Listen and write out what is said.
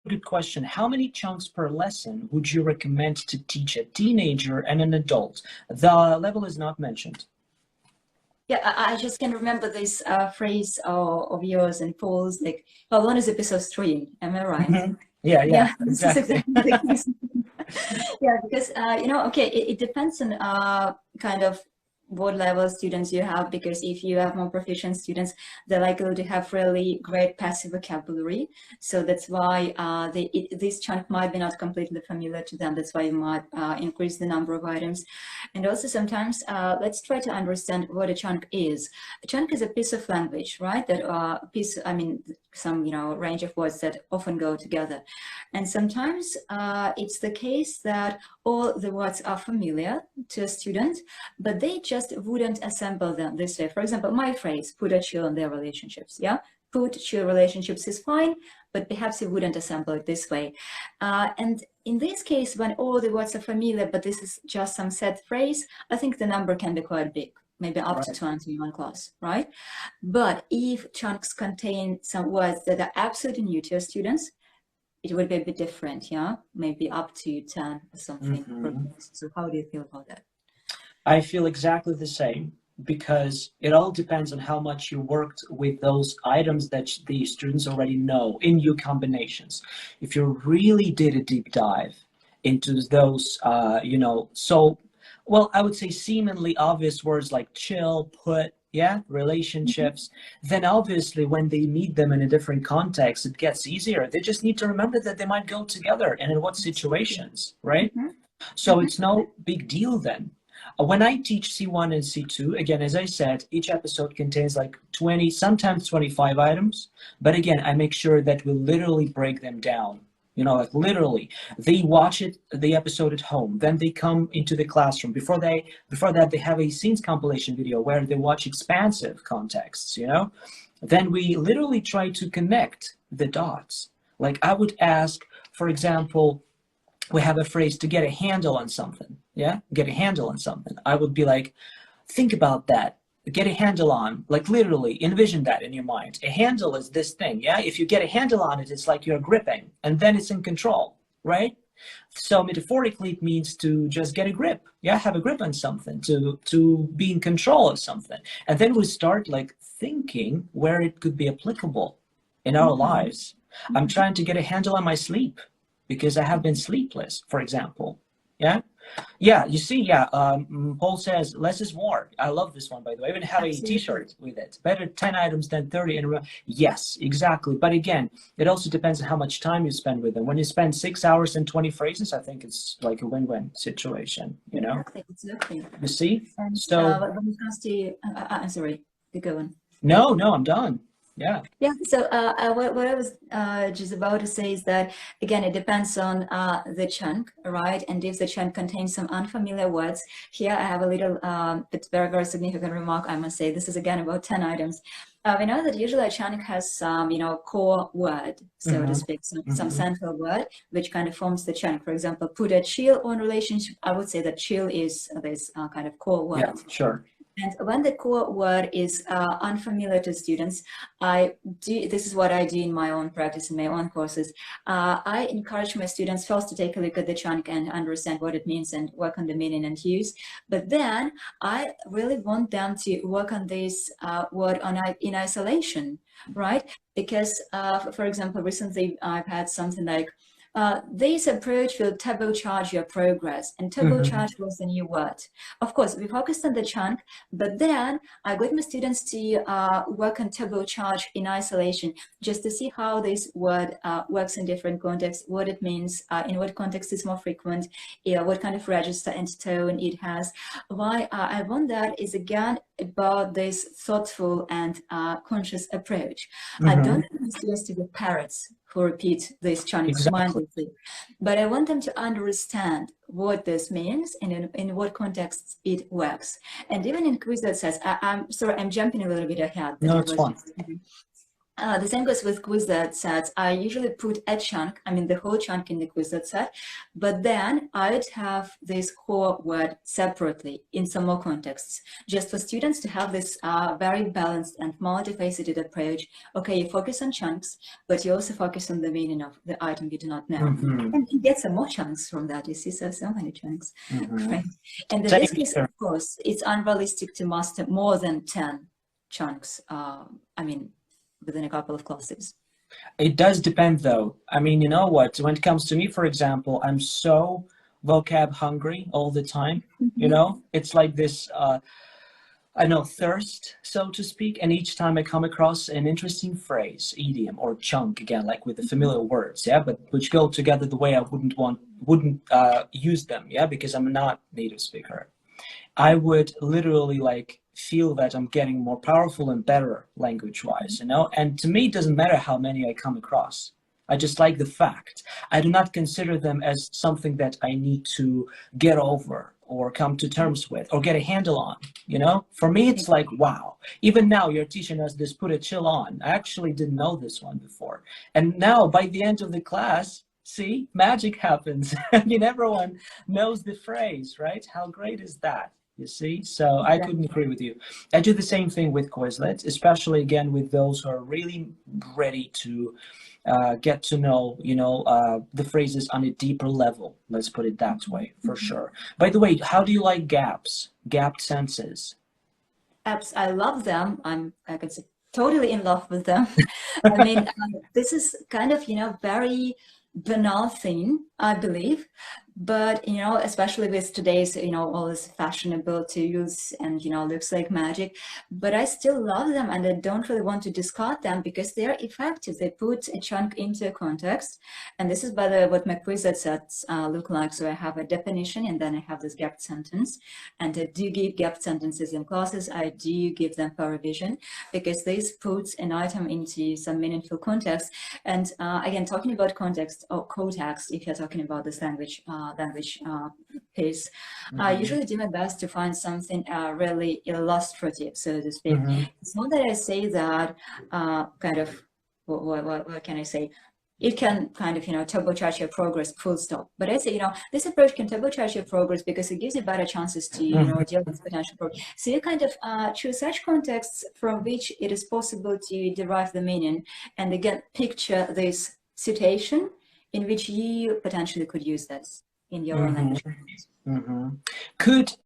good question. How many chunks per lesson would you recommend to teach a teenager and an adult? The level is not mentioned. Yeah, I just can remember this phrase of yours and Paul's, like, how long is episode 3? Am I right? Mm-hmm. Yeah, Yeah, this is exactly. exactly the case. Yeah, because you know, okay, it depends on kind of what level students you have, because if you have more proficient students, they're likely to have really great passive vocabulary. So that's why this chunk might be not completely familiar to them. That's why you might increase the number of items. And also sometimes let's try to understand what a chunk is. A chunk is a piece of language, right? That piece, I mean, some, you know, range of words that often go together. And sometimes it's the case that all the words are familiar to a student, but they just wouldn't assemble them this way. For example, my phrase, put a chill on their relationships. Yeah, put chill relationships is fine, but perhaps you wouldn't assemble it this way. And in this case, when all the words are familiar, but this is just some set phrase, I think the number can be quite big, maybe up to 20 in one class, right? But if chunks contain some words that are absolutely new to students, it would be a bit different, yeah? Maybe up to 10 or something. Mm-hmm. So how do you feel about that? I feel exactly the same, because it all depends on how much you worked with those items that the students already know in your combinations. If you really did a deep dive into those, you know, so, well, I would say seemingly obvious words like chill, put, yeah, relationships, then obviously when they meet them in a different context, it gets easier. They just need to remember that they might go together and in what situations, right? So it's no big deal then. When I teach C1 and C2, again, as I said, each episode contains like 20, sometimes 25 items. But again, I make sure that we literally break them down. You know, like literally, they watch it, the episode at home. Then they come into the classroom. Before that, they have a scenes compilation video where they watch expansive contexts, you know? Then we literally try to connect the dots. Like I would ask, for example, we have a phrase to get a handle on something. Yeah, get a handle on something. I would be like, think about that. Get a handle on, like literally envision that in your mind. A handle is this thing. Yeah, if you get a handle on it, it's like you're gripping and then it's in control, right? So metaphorically, it means to just get a grip. Yeah, have a grip on something, to be in control of something. And then we start like thinking where it could be applicable in our lives. I'm trying to get a handle on my sleep because I have been sleepless, for example. Yeah. Yeah, you see, yeah, Paul says less is more. I love this one, by the way. I even have a t-shirt with it. Better 10 items than 30. And yes, exactly. But again, it also depends on how much time you spend with them. When you spend 6 hours and 20 phrases, I think it's like a win-win situation, you know? Exactly. You see? And So, when it comes to, I'm sorry, you go on. no, I'm done. Yeah. Yeah, so what I was just about to say is that, again, it depends on the chunk, right? And if the chunk contains some unfamiliar words, here I have a little, but very, very significant remark, I must say. This is, again, about 10 items. We know that usually a chunk has some, you know, core word, so to speak, some central word, which kind of forms the chunk. For example, put a chill on relationship. I would say that chill is this kind of core word. Yeah, sure. And when the core word is unfamiliar to students, this is what I do in my own practice, in my own courses. I encourage my students first to take a look at the chunk and understand what it means and work on the meaning and use. But then I really want them to work on this word in isolation, right? Because, for example, recently I've had something like, this approach will turbocharge your progress, and turbocharge was the new word. Of course, we focused on the chunk, but then I got my students to work on turbocharge in isolation, just to see how this word works in different contexts, what it means, in what context is more frequent, what kind of register and tone it has. Why I want that is, again, about this thoughtful and conscious approach. I don't want my students to be parrots who repeat these chunks mindlessly, but I want them to understand what this means and in what context it works. And even in quiz that says, I'm sorry, I'm jumping a little bit ahead. No, it's fine. The same goes with Quizlet sets. I usually put a chunk, I mean the whole chunk in the Quizlet set, but then I would have this core word separately in some more contexts, just for students to have this very balanced and multifaceted approach. Okay, you focus on chunks, but you also focus on the meaning of the item you do not know. And you get some more chunks from that. You see, so many chunks. Right? And in this case, of course, it's unrealistic to master more than 10 chunks. I mean, within a couple of classes. It does depend though. I mean, you know what, when it comes to me, for example, I'm so vocab hungry all the time. You know, it's like this I know, thirst, so to speak, and each time I come across an interesting phrase, idiom or chunk, again, like with the familiar words, yeah, but which go together the way I wouldn't use them, yeah, because I'm not native speaker, I would literally like feel that I'm getting more powerful and better language-wise, you know? And to me, it doesn't matter how many I come across. I just like the fact. I do not consider them as something that I need to get over or come to terms with or get a handle on, you know? For me, it's like, wow. Even now, you're teaching us this, put a chill on. I actually didn't know this one before. And now, by the end of the class, see, magic happens. I mean, everyone knows the phrase, right? How great is that? You see, so I couldn't agree with you. I do the same thing with Quizlet, especially again with those who are really ready to get to know, you know, the phrases on a deeper level. Let's put it that way, for sure. By the way, how do you like gaps, gapped senses? Apps, I love them. I could say totally in love with them. I mean, this is kind of, you know, very banal thing, I believe. But, you know, especially with today's, you know, all this fashionable to use and, you know, looks like magic. But I still love them and I don't really want to discard them because they're effective. They put a chunk into a context. And this is by the what my Quizlet sets look like. So I have a definition and then I have this gapped sentence. And I do give gapped sentences in classes. I do give them per revision because this puts an item into some meaningful context. And again, talking about context or context, if you're talking about this language piece, I usually do my best to find something really illustrative, so to speak. It's not that I say that kind of, what can I say? It can kind of, you know, turbocharge your progress, full stop. But I say, you know, this approach can turbocharge your progress because it gives you better chances to, you know, deal with potential progress. So you kind of choose such contexts from which it is possible to derive the meaning. And again, picture this situation in which you potentially could use this in your own language. Could